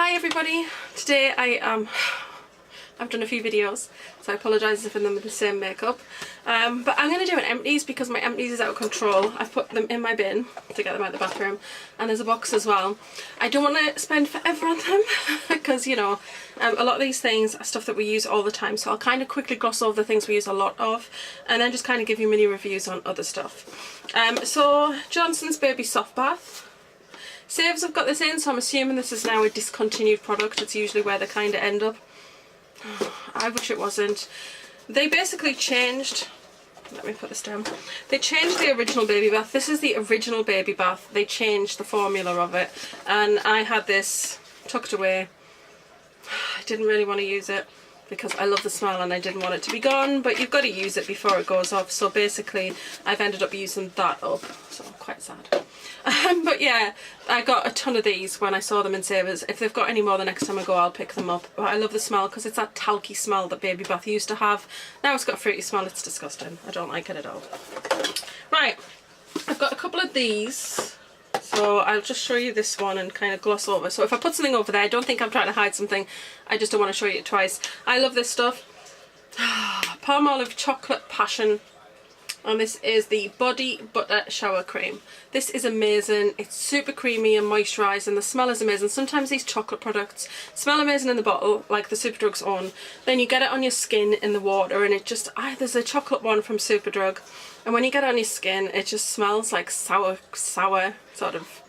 Hi everybody, today I've done a few videos, so I apologise if I'm in the same makeup, but I'm going to do an empties because my empties is out of control. I've put them in my bin to get them out of the bathroom, and there's a box as well. I don't want to spend forever on them because, you know, a lot of these things are stuff that we use all the time, so I'll kind of quickly gloss over the things we use a lot of and then just kind of give you mini reviews on other stuff. So Johnson's Baby Soft Bath. Saves have got this in, so I'm assuming this is now a discontinued product. It's usually where they kind of end up. I wish it wasn't. They basically changed, let me put this down. They changed the original baby bath. This is the original baby bath. They changed the formula of it, and I had this tucked away. I didn't really want to use it because I love the smell and I didn't want it to be gone, but you've got to use it before it goes off, so basically I've ended up using that up, so I'm quite sad. But yeah, I got a ton of these when I saw them in Savers. If they've got any more the next time I go, I'll pick them up. But I love the smell because it's that talky smell that baby bath used to have. Now it's got a fruity smell. It's disgusting. I don't like it at all. Right, I've got a couple of these, so I'll just show you this one and kind of gloss over. So if I put something over there, don't think I'm trying to hide something. I just don't want to show you it twice. I love this stuff. Palmolive Chocolate Passion. And this is the Body Butter Shower Cream. This is amazing. It's super creamy and moisturising. The smell is amazing. Sometimes these chocolate products smell amazing in the bottle, like the Superdrug's own. Then you get it on your skin in the water and it just... there's a chocolate one from Superdrug. And when you get it on your skin, it just smells like sour sort of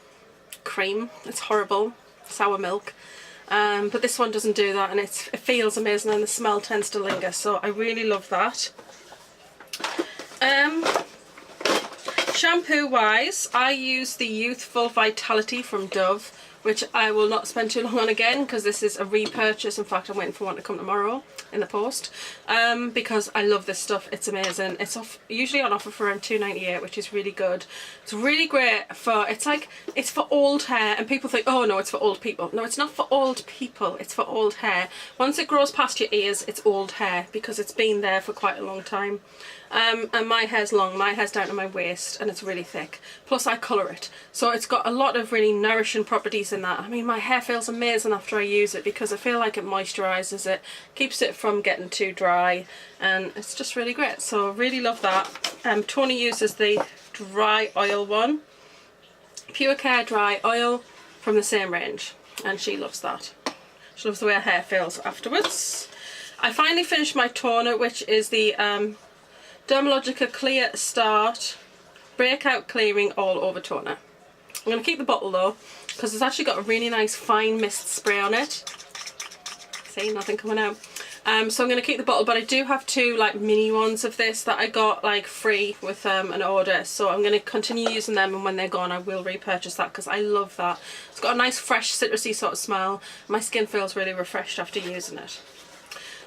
cream. It's horrible. Sour milk. But this one doesn't do that, and it feels amazing and the smell tends to linger. So I really love that. Shampoo wise, I use the Youthful Vitality from Dove, which I will not spend too long on again because this is a repurchase. In fact, I'm waiting for one to come tomorrow in the post, because I love this stuff. It's amazing. It's usually on offer for around £2.98, which is really good. It's really great for, it's for old hair, and people think, oh no, it's for old people. No, it's not for old people, it's for old hair. Once it grows past your ears, it's old hair because it's been there for quite a long time. And my hair's long, my hair's down to my waist and it's really thick. Plus I colour it. So it's got a lot of really nourishing properties in that. I mean, my hair feels amazing after I use it because I feel like it moisturises it, keeps it from getting too dry, and it's just really great. So really love that. Tony uses the dry oil one. Pure Care Dry Oil from the same range, and she loves that. She loves the way her hair feels afterwards. I finally finished my toner, which is the Dermalogica Clear Start Breakout Clearing All Over Toner. I'm going to keep the bottle though because it's actually got a really nice fine mist spray on it. See, nothing coming out. So I'm going to keep the bottle, but I do have two like mini ones of this that I got like free with an order, so I'm going to continue using them, and when they're gone I will repurchase that because I love that. It's got a nice fresh citrusy sort of smell. My skin feels really refreshed after using it.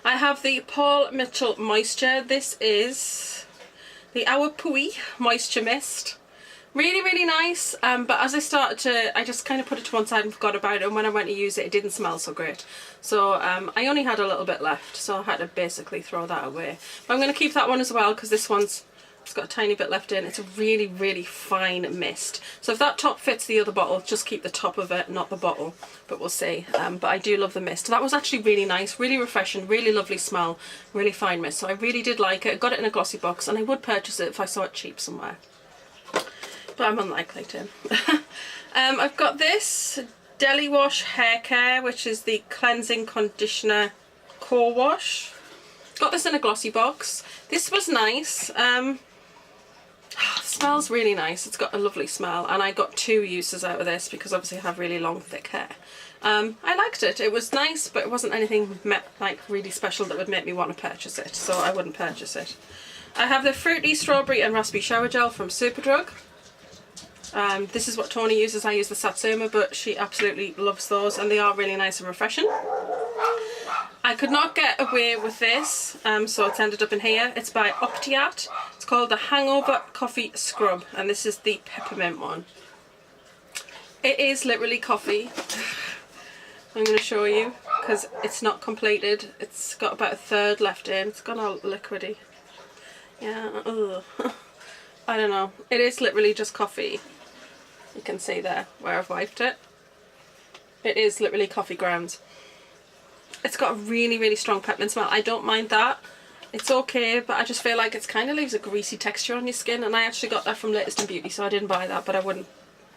I have the Paul Mitchell Moisture. This is the Our Pui Moisture Mist. Really, really nice, but as I started to, I just kind of put it to one side and forgot about it, and when I went to use it, it didn't smell so great. So I only had a little bit left, so I had to basically throw that away. But I'm going to keep that one as well because this one's, it's got a tiny bit left in. It's a really, really fine mist. So if that top fits the other bottle, just keep the top of it, not the bottle. But we'll see. But I do love the mist. That was actually really nice, really refreshing, really lovely smell, really fine mist. So I really did like it. I got it in a glossy box, and I would purchase it if I saw it cheap somewhere. But I'm unlikely to. I've got this Deli Wash Hair Care, which is the Cleansing Conditioner Core Wash. Got this in a glossy box. This was nice. Smells really nice. It's got a lovely smell, and I got two uses out of this because obviously I have really long thick hair. I liked it. It was nice, but it wasn't anything like really special that would make me want to purchase it, so I wouldn't purchase it. I have the Fruity Strawberry and Raspberry Shower Gel from Superdrug. This is what Tony uses. I use the Satsuma, but she absolutely loves those, and they are really nice and refreshing. I could not get away with this, so it's ended up in here. It's by Optiat. It's called the Hangover Coffee Scrub, and this is the peppermint one. It is literally coffee. I'm going to show you because it's not completed. It's got about a third left in. It's gone all liquidy. Yeah, ugh. I don't know. It is literally just coffee. You can see there where I've wiped it. It is literally coffee grounds. It's got a really, really strong peppermint smell. I don't mind that. It's okay, but I just feel like it kind of leaves a greasy texture on your skin, and I actually got that from Latest in Beauty, so I didn't buy that, but I wouldn't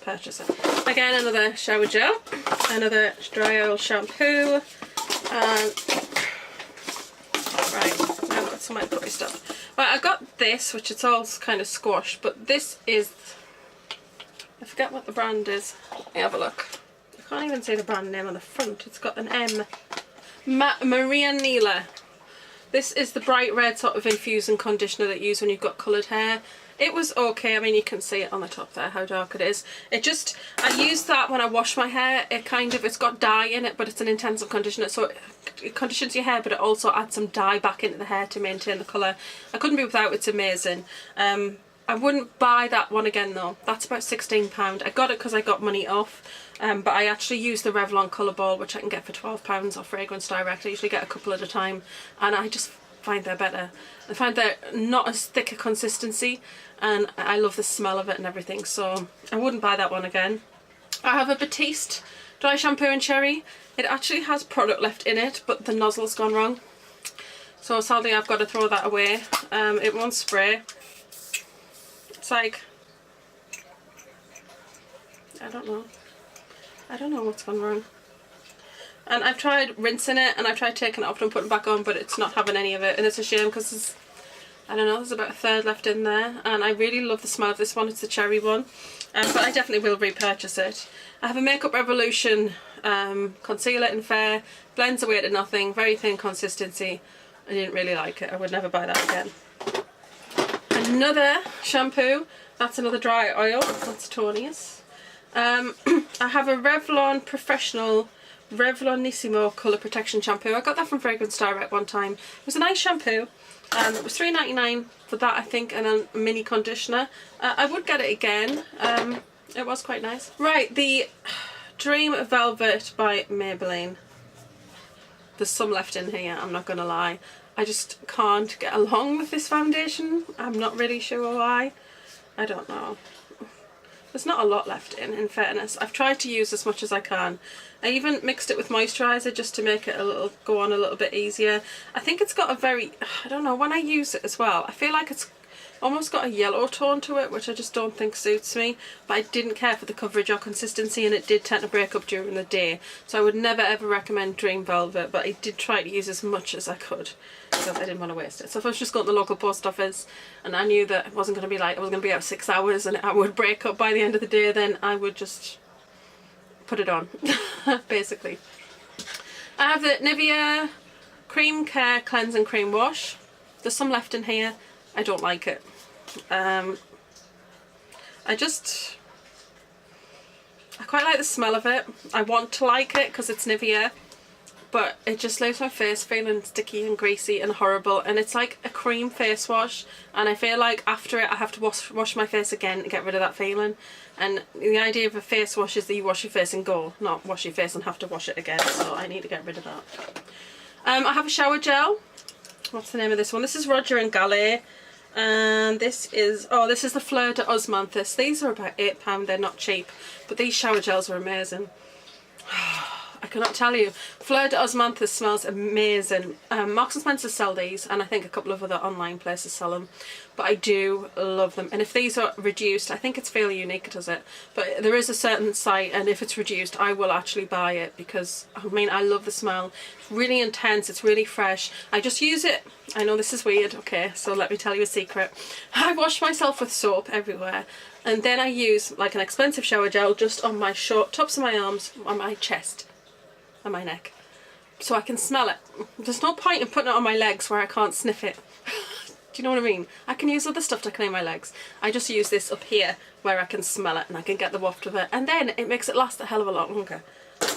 purchase it. Again, another shower gel, another dry oil shampoo, and right, now I've got some of my puppy stuff. Right, I got this, which it's all kind of squashed, but this is, I forget what the brand is. Let me have a look. I can't even see the brand name on the front. It's got an M. Maria Neela. This is the bright red sort of infusing conditioner that you use when you've got coloured hair. It was okay. I mean, you can see it on the top there, how dark it is. It just, I use that when I wash my hair. It kind of, it's got dye in it, but it's an intensive conditioner. So it conditions your hair, but it also adds some dye back into the hair to maintain the colour. I couldn't be without it. It's amazing. I wouldn't buy that one again though. That's about £16. I got it because I got money off. But I actually use the Revlon Colour Ball, which I can get for £12 off Fragrance Direct. I usually get a couple at a time, and I just find they're better. I find they're not as thick a consistency, and I love the smell of it and everything, so I wouldn't buy that one again. I have a Batiste Dry Shampoo in Cherry. It actually has product left in it, but the nozzle's gone wrong. So sadly I've got to throw that away. It won't spray. It's like, I don't know what's gone wrong. And I've tried rinsing it, and I've tried taking it off and putting it back on, but it's not having any of it, and it's a shame because there's, I don't know, there's about a third left in there, and I really love the smell of this one. It's the cherry one, but I definitely will repurchase it. I have a Makeup Revolution concealer in Fair, blends away to nothing, very thin consistency. I didn't really like it. I would never buy that again. Another shampoo, that's another dry oil, that's Tony's. I have a Revlon Professional Revlonissimo Colour Protection Shampoo. I got that from Fragrance Direct one time. It was a nice shampoo. It was £3.99 for that, I think, and a mini conditioner. I would get it again. It was quite nice. Right, the Dream Velvet by Maybelline. There's some left in here, I'm not gonna lie. I just can't get along with this foundation. I'm not really sure why. I don't know. There's not a lot left in fairness. I've tried to use as much as I can. I even mixed it with moisturiser just to make it a little, go on a little bit easier. I think it's got a very, I don't know, when I use it as well, I feel like it's almost got a yellow tone to it, which I just don't think suits me. But I didn't care for the coverage or consistency, and it did tend to break up during the day. So I would never ever recommend Dream Velvet, but I did try to use as much as I could because I didn't want to waste it. So if I was just going to the local post office and I knew that it wasn't going to be like, I was going to be out 6 hours and I would break up by the end of the day, then I would just put it on, basically. I have the Nivea Cream Care Cleansing Cream Wash. There's some left in here. I don't like it. I quite like the smell of it. I want to like it because it's Nivea, but it just leaves my face feeling sticky and greasy and horrible, and it's like a cream face wash, and I feel like after it I have to wash my face again to get rid of that feeling. And the idea of a face wash is that you wash your face and go, not wash your face and have to wash it again, so I need to get rid of that. I have a shower gel. What's the name of this one? This is Roger and Gallet, and this is, oh, this is the Fleur de Osmanthus. These are about £8, they're not cheap, but these shower gels are amazing. I cannot tell you. Fleur de Osmanthus smells amazing. Marks and Spencer sell these, and I think a couple of other online places sell them, but I do love them. And if these are reduced, I think it's fairly unique, does it? But there is a certain site, and if it's reduced, I will actually buy it because, I mean, I love the smell. It's really intense, it's really fresh. I just use it, I know this is weird, okay, so let me tell you a secret. I wash myself with soap everywhere, and then I use like an expensive shower gel just on my short tops of my arms, on my chest and my neck, so I can smell it. There's no point in putting it on my legs where I can't sniff it. Do you know what I mean? I can use other stuff to clean my legs. I just use this up here where I can smell it and I can get the waft of it, and then it makes it last a hell of a lot longer.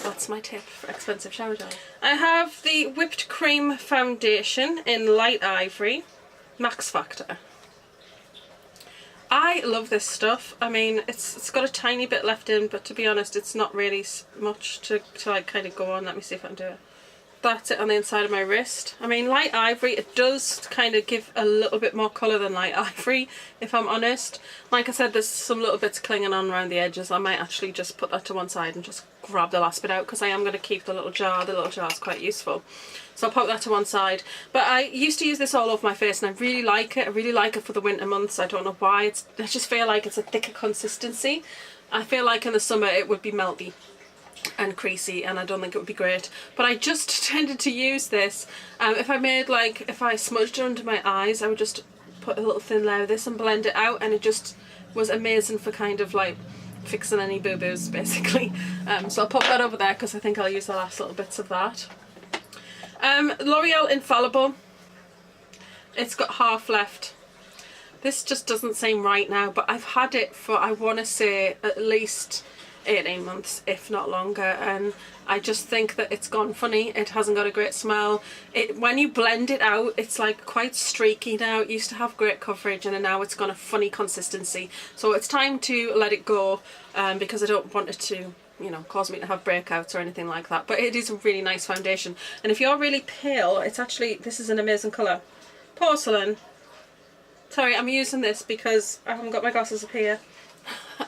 That's my tip for expensive shower gel. I have the Whipped Cream Foundation in Light Ivory, Max Factor. I love this stuff. I mean, it's got a tiny bit left in, but to be honest, it's not really much to like kind of go on. Let me see if I can do it. that's it on the inside of my wrist. I mean, light ivory, it does kind of give a little bit more colour than light ivory, if I'm honest. Like I said, there's some little bits clinging on around the edges. I might actually just put that to one side and just grab the last bit out, because I am going to keep the little jar. The little jar is quite useful. So I'll pop that to one side. But I used to use this all over my face, and I really like it. I really like it for the winter months. I don't know why. I just feel like it's a thicker consistency. I feel like in the summer it would be melty and creasy, and I don't think it would be great. But I just tended to use this if I smudged it under my eyes, I would just put a little thin layer of this and blend it out, and it just was amazing for kind of like fixing any boo-boos basically. So I'll pop that over there because I think I'll use the last little bits of that. L'Oreal Infallible, it's got half left. This just doesn't seem right now, but I've had it for, I want to say, at least 18 months, if not longer, and I just think that it's gone funny. It hasn't got a great smell. When you blend it out, it's like quite streaky now. It used to have great coverage, and now it's got a funny consistency. So it's time to let it go, because I don't want it to, you know, cause me to have breakouts or anything like that. But it is a really nice foundation, and if you're really pale, it's actually, this is an amazing colour. Porcelain. Sorry, I'm using this because I haven't got my glasses up here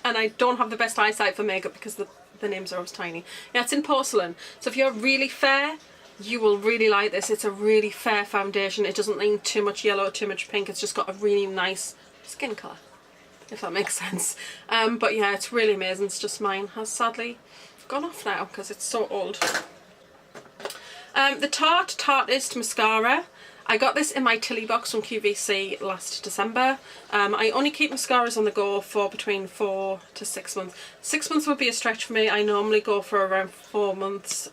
and I don't have the best eyesight for makeup because the names are always tiny. Yeah, it's in Porcelain. So if you're really fair, you will really like this. It's a really fair foundation. It doesn't lean too much yellow or too much pink. It's just got a really nice skin colour, if that makes sense. But yeah, it's really amazing. It's just mine has sadly gone off now because it's so old. The Tarteist Mascara. I got this in my Tilly box from QVC last December. I only keep mascaras on the go for between 4 to 6 months. 6 months would be a stretch for me. I normally go for around 4 months.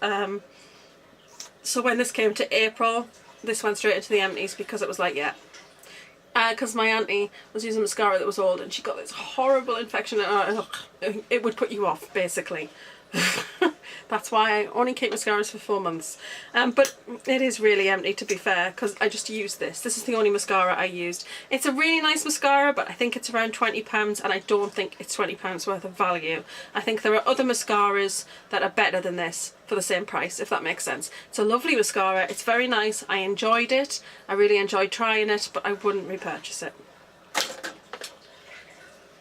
So when this came to April, this went straight into the empties because it was like, yeah. Because my auntie was using mascara that was old and she got this horrible infection. It would put you off, basically. That's why I only keep mascaras for 4 months. But it is really empty, to be fair, because I just use this. This is the only mascara I used. It's a really nice mascara, but I think it's around £20, and I don't think it's £20 worth of value. I think there are other mascaras that are better than this for the same price, if that makes sense. It's a lovely mascara. It's very nice. I enjoyed it. I really enjoyed trying it, but I wouldn't repurchase it.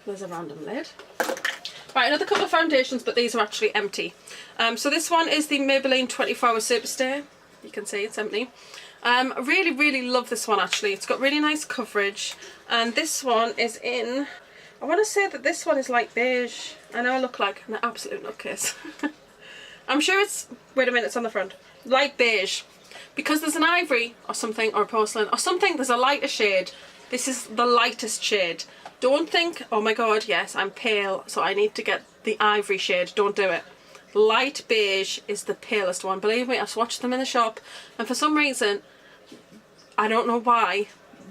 There's a random lid. Right, another couple of foundations, but these are actually empty. So this one is the Maybelline 24 Hour Superstay. You can see it's empty. I really, really love this one actually. It's got really nice coverage. And this one is in, I want to say that this one is light beige. I know I look like an absolute nutcase. I'm sure it's, wait a minute, it's on the front. Light beige. Because there's an ivory or something, or a porcelain or something, there's a lighter shade. This is the lightest shade. Don't think, oh my god, yes, I'm pale, so I need to get the ivory shade. Don't do it. Light beige is the palest one. Believe me, I've swatched them in the shop, and for some reason, I don't know why,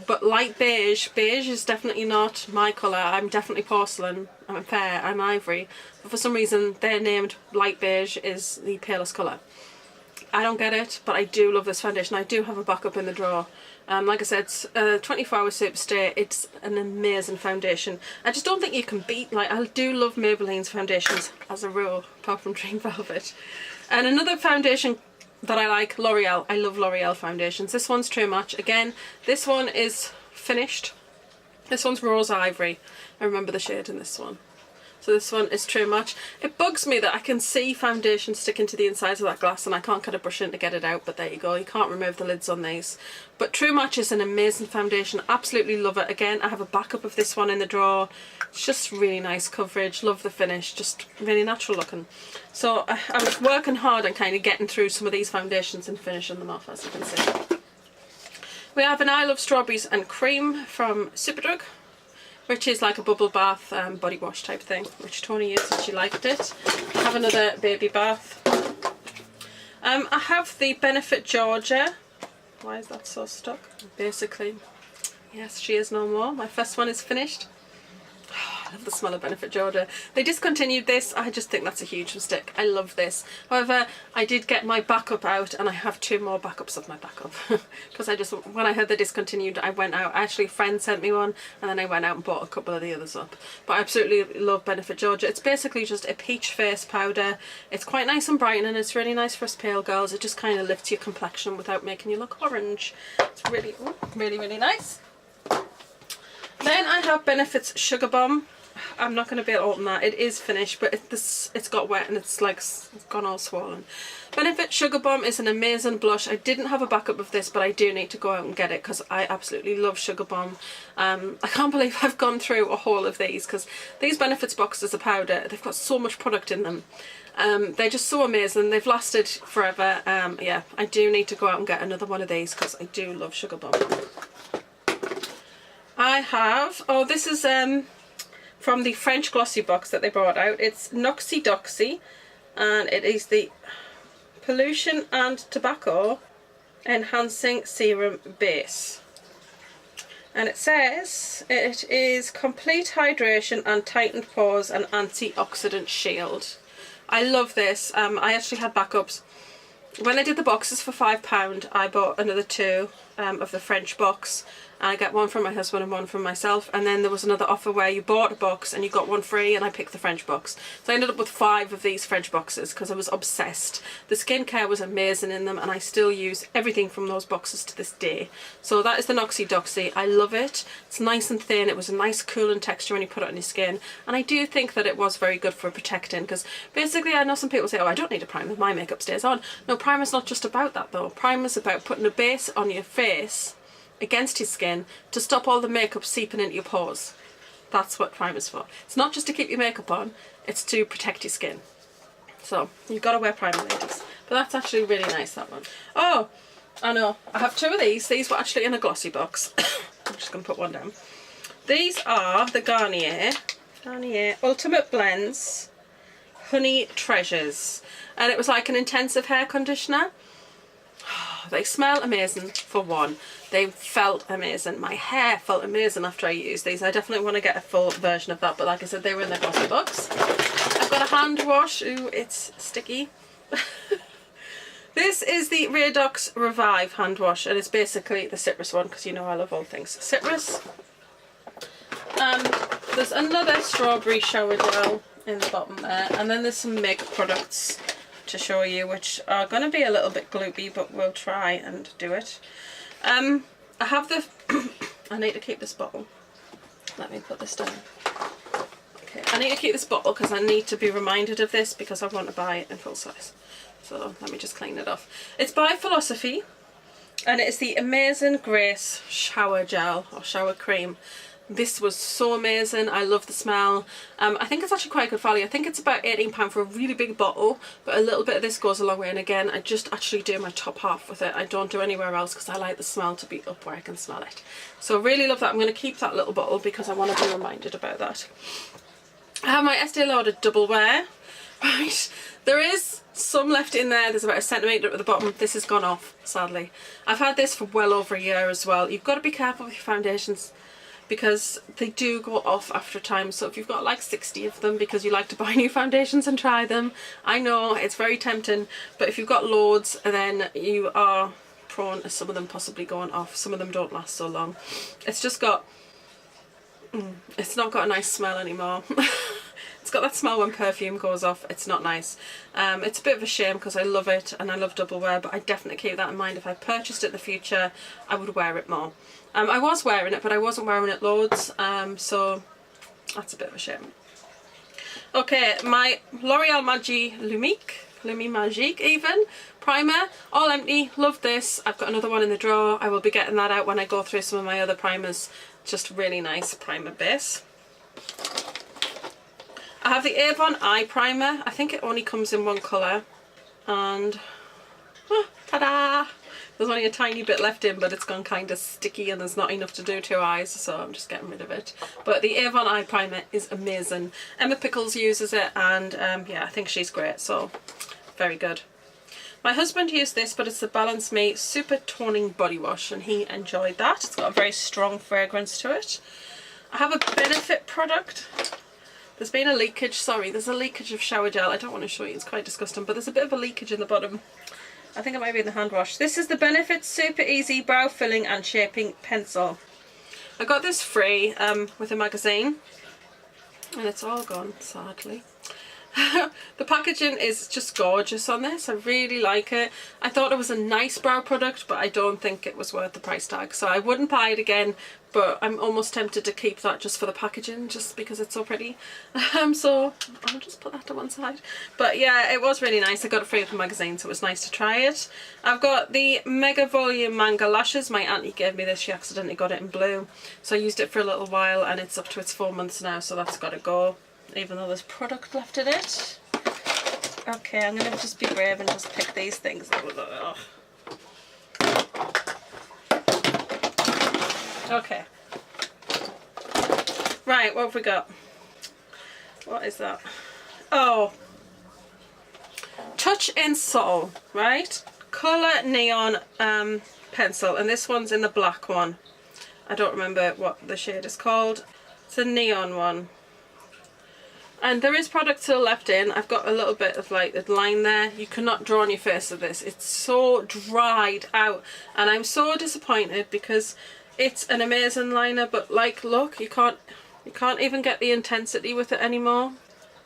but light beige is definitely not my colour. I'm definitely porcelain, I'm fair, I'm ivory. But for some reason, they're named light beige is the palest colour. I don't get it, but I do love this foundation. I do have a backup in the drawer. Like I said, it's 24 Hour Superstay. It's an amazing foundation. I just don't think you can beat, like, I do love Maybelline's foundations as a rule, apart from Dream Velvet. And another foundation that I like, L'Oreal. I love L'Oreal foundations. This one's True Match. Again, this one is finished. This one's Rose Ivory. I remember the shade in this one. So this one is True Match. It bugs me that I can see foundation sticking to the insides of that glass and I can't kind of brush in to get it out, but there you go. You can't remove the lids on these. But True Match is an amazing foundation. Absolutely love it. Again, I have a backup of this one in the drawer. It's just really nice coverage. Love the finish. Just really natural looking. So I was working hard on kind of getting through some of these foundations and finishing them off, as you can see. We have an I Love Strawberries and Cream from Superdrug, which is like a bubble bath body wash type thing, which Tony used and she liked it. I have another baby bath. I have the Benefit Georgia. Why is that so stuck? Basically, yes, she is no more. My first one is finished. I love the smell of Benefit Georgia. They discontinued this. I just think that's a huge mistake. I love this. However, I did get my backup out, and I have 2 more backups of my backup. Because when I heard they discontinued, I went out. Actually, a friend sent me one, and then I went out and bought a couple of the others up. But I absolutely love Benefit Georgia. It's basically just a peach face powder. It's quite nice and brightening. It's really nice for us pale girls. It just kind of lifts your complexion without making you look orange. It's really, really nice. Then I have Benefit's Sugar Bomb. I'm not going to be able to open that. It is finished, but it's got wet and it's like it's gone all swollen. Benefit Sugar Bomb is an amazing blush. I didn't have a backup of this, but I do need to go out and get it because I absolutely love Sugar Bomb. I can't believe I've gone through a haul of these because these Benefits boxes of powder, they've got so much product in them. They're just so amazing. They've lasted forever. Yeah, I do need to go out and get another one of these because I do love Sugar Bomb. I have, oh, this is from the French glossy box that they brought out. It's Noxy Doxy, and it is the Pollution and Tobacco Enhancing Serum Base. And it says it is complete hydration and tightened pores and antioxidant shield. I love this. I actually had backups. When I did the boxes for £5, I bought another 2 of the French box. I got one from my husband and one from myself, and then there was another offer where you bought a box and you got one free, and I picked the French box. So I ended up with 5 of these French boxes because I was obsessed. The skincare was amazing in them, and I still use everything from those boxes to this day. So that is the Noxy Doxy. I love it. It's nice and thin. It was a nice cooling texture when you put it on your skin, and I do think that it was very good for protecting, because basically I know some people say, oh, I don't need a primer, my makeup stays on. No, primer's not just about that though. Primer's about putting a base on your face against your skin to stop all the makeup seeping into your pores. That's what primer's for. It's not just to keep your makeup on, it's to protect your skin. So you've got to wear primer, ladies. But that's actually really nice, that one. Oh, I know, I have 2 of these. These were actually in a glossy box. I'm just going to put one down. These are the Garnier Ultimate Blends Honey Treasures, and it was like an intensive hair conditioner. They smell amazing for one. They felt amazing. My hair felt amazing after I used these. I definitely want to get a full version of that, but like I said, they were in the glossy box. I've got a hand wash. Ooh, it's sticky. This is the Redox Revive hand wash, and it's basically the citrus one, because you know I love all things citrus. There's another strawberry shower gel in the bottom there, and then there's some makeup products to show you, which are going to be a little bit gloopy, but we'll try and do it. I have the I need to keep this bottle. Let me put this down. Okay, I need to keep this bottle because I need to be reminded of this because I want to buy it in full size. So let me just clean it off. It's by Philosophy, and it's the Amazing Grace shower gel or shower cream. This was so amazing. I love the smell. I think it's actually quite good value. I think it's about £18 for a really big bottle, but a little bit of this goes a long way. And again, I just actually do my top half with it. I don't do anywhere else because I like the smell to be up where I can smell it. So really love that. I'm going to keep that little bottle because I want to be reminded about that. I have my Estee Lauder Double Wear. Right, there is some left in there. There's about a centimetre at the bottom. This has gone off, sadly. I've had this for well over a year as well. You've got to be careful with your foundations, because they do go off after time. So if you've got like 60 of them because you like to buy new foundations and try them, I know it's very tempting, but if you've got loads, then you are prone to some of them possibly going off. Some of them don't last so long. It's just got, it's not got a nice smell anymore. It's got that smell when perfume goes off. It's not nice. It's a bit of a shame because I love it and I love Double Wear, but I definitely keep that in mind. If I purchased it in the future, I would wear it more. I was wearing it, but I wasn't wearing it loads, so that's a bit of a shame. Okay, my L'Oreal Lumi Magique even, primer, all empty, love this. I've got another one in the drawer. I will be getting that out when I go through some of my other primers. Just really nice primer base. I have the Avon Eye Primer. I think it only comes in one colour, and ta-da! There's only a tiny bit left in, but it's gone kind of sticky and there's not enough to do 2 eyes, so I'm just getting rid of it. But the Avon Eye Primer is amazing. Emma Pickles uses it, and yeah, I think she's great, so very good. My husband used this, but it's the Balance Me Super Toning Body Wash, and he enjoyed that. It's got a very strong fragrance to it. I have a Benefit product. There's been a leakage, sorry, there's a leakage of shower gel. I don't want to show you, it's quite disgusting, but there's a bit of a leakage in the bottom. I think it might be in the hand wash. This is the Benefit Super Easy Brow Filling and Shaping Pencil. I got this free with a magazine, and it's all gone, sadly. The packaging is just gorgeous on this. I really like it. I thought it was a nice brow product, but I don't think it was worth the price tag, so I wouldn't buy it again, but I'm almost tempted to keep that just for the packaging, just because it's so pretty. So I'll just put that to one side. But yeah, it was really nice. I got it free with the magazine, so it was nice to try it. I've got the Mega Volume Manga Lashes. My auntie gave me this. She accidentally got it in blue, so I used it for a little while, and it's up to its 4 months now, so that's got to go, even though there's product left in it. Okay, I'm going to just be brave and just pick these things. Okay. Right, what have we got? What is that? Oh. Touch in Soul, right? Colour Neon pencil, and this one's in the black one. I don't remember what the shade is called. It's a neon one. And there is product still left in. I've got a little bit of like the line there. You cannot draw on your face with this. It's so dried out, and I'm so disappointed because it's an amazing liner, but like, look, you can't even get the intensity with it anymore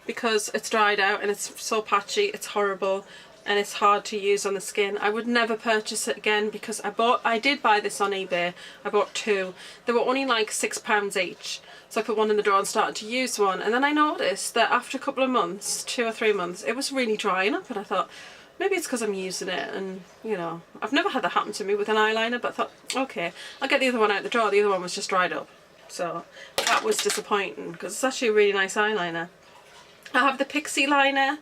because it's dried out and it's so patchy. It's horrible and it's hard to use on the skin. I would never purchase it again because I did buy this on eBay. I bought two. They were only like £6 each. So I put one in the drawer and started to use one, and then I noticed that after a couple of months, 2 or 3 months, it was really drying up, and I thought, maybe it's because I'm using it, and you know, I've never had that happen to me with an eyeliner, but I thought, okay, I'll get the other one out the drawer. The other one was just dried up, so that was disappointing because it's actually a really nice eyeliner. I have the Pixie liner,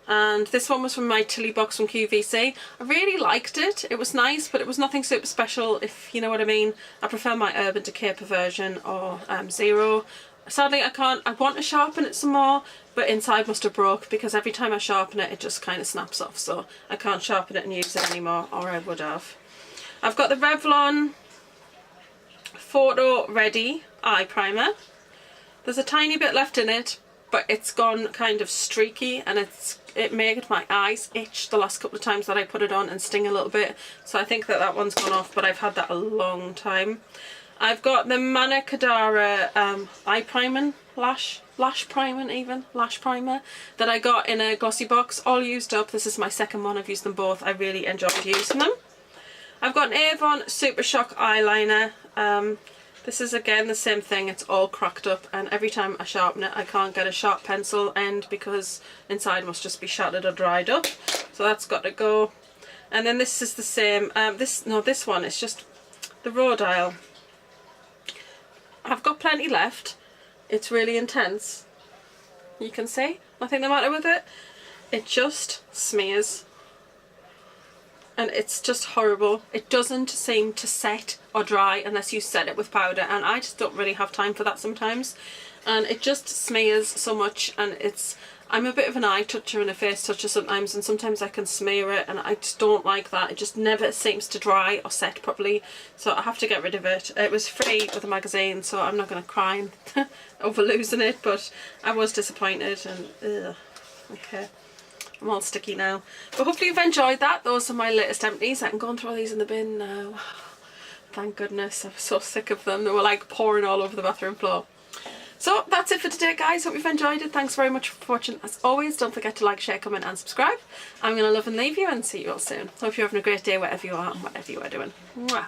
and this one was from my Tilly box from QVC. I really liked it. It was nice, but it was nothing super special, if you know what I mean. I prefer my Urban Decay Perversion or Zero. Sadly, I want to sharpen it some more, but inside must have broke because every time I sharpen it, it just kind of snaps off, so I can't sharpen it and use it anymore, or I would have. I've got the Revlon Photo Ready Eye Primer. There's a tiny bit left in it, but it's gone kind of streaky, and it made my eyes itch the last couple of times that I put it on and sting a little bit, so I think that one's gone off, but I've had that a long time. I've got the Manna Kadara eye primer, lash primer that I got in a glossy box, all used up. This is my second one. I've used them both. I really enjoyed using them. I've got an Avon Super Shock eyeliner. This is again the same thing. It's all cracked up, and every time I sharpen it I can't get a sharp pencil end because inside must just be shattered or dried up, so that's got to go. And then this is the same. This one is just the Rhodile. I've got plenty left. It's really intense. You can see nothing the matter with it. It just smears, and it's just horrible. It doesn't seem to set or dry unless you set it with powder, and I just don't really have time for that sometimes, and it just smears so much. And I'm a bit of an eye toucher and a face toucher sometimes, and sometimes I can smear it, and I just don't like that. It just never seems to dry or set properly, so I have to get rid of it. It was free with a magazine, so I'm not going to cry over losing it, but I was disappointed, and ugh, okay. I'm all sticky now. But hopefully you've enjoyed that. Those are my latest empties. I can go and throw these in the bin now. Thank goodness. I was so sick of them. They were like pouring all over the bathroom floor. So that's it for today, guys. Hope you've enjoyed it. Thanks very much for watching. As always, don't forget to like, share, comment and subscribe. I'm going to love and leave you and see you all soon. Hope you're having a great day wherever you are and whatever you are doing. Mwah.